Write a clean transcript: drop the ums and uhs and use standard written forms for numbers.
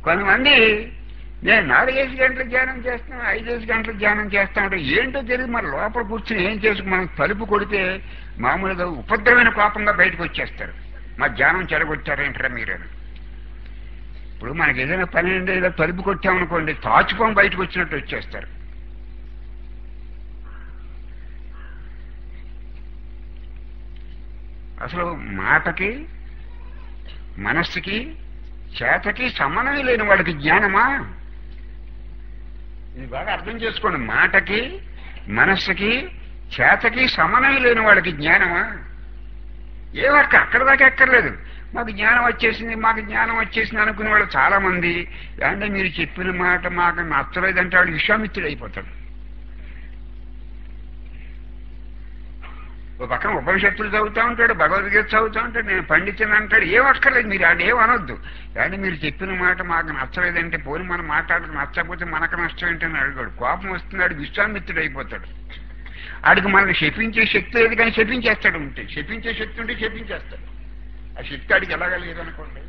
కొంతమంది నేను 4-5 గంటలు ధ్యానం చేస్తాను, 5-5 గంటలు ధ్యానం చేస్తాను అంటే ఏంటో తెలియదు. మరి లోపల కూర్చుని ఏం చేసుకు మనం తలుపు కొడితే మామూలుగా ఉపద్రవమైన కోపంగా బయటకు వచ్చేస్తారు. మా ధ్యానం చెడగొట్టారేంటారా మీరని. ఇప్పుడు మనకి ఏదైనా పని అంటే ఏదో తలుపు కొట్టామనుకోండి, తాచుకొని బయటకు వచ్చినట్టు వచ్చేస్తారు. అసలు మాటకి మనస్సుకి చేతకి సమన్వయం లేని వాడికి జ్ఞానమా? ఇది బాగా అర్థం చేసుకోండి. మాటకి మనస్సుకి చేతకి సమన్వయం లేని వాడికి జ్ఞానమా? ఏమక్క అక్కడ దాకా ఎక్కర్లేదు. మాకు జ్ఞానం వచ్చేసింది అనుకునే వాళ్ళు చాలా మంది. అంటే మీరు చెప్పిన మాట మాకు నచ్చలేదంటే వాడు విశ్వామిత్రుడు అయిపోతాడు. ఒక పక్కన ఉపనిషత్తులు చదువుతూ ఉంటాడు, భగవద్గీత చదువుతూ ఉంటాడు, నేను పండితుని అంటాడు. ఏం అక్కర్లేదు, మీరు ఆడ ఏమనొద్దు. కానీ మీరు చెప్పిన మాట మాకు నచ్చలేదంటే పోని మనం మాట్లాడక నచ్చకపోతే మనకు నష్టం ఏంటని అడిగాడు. కోపం వస్తున్నాడు, విశ్వామిత్రుడు అయిపోతాడు. ఆడికి మనల్ని శపించే శక్తి లేదు, కానీ శపించేస్తాడు. ఉంటే శపించే శక్తి ఉంటే శపించేస్తాడు. ఆ శక్తి ఆడికి ఎలాగ లేదనుకోండి.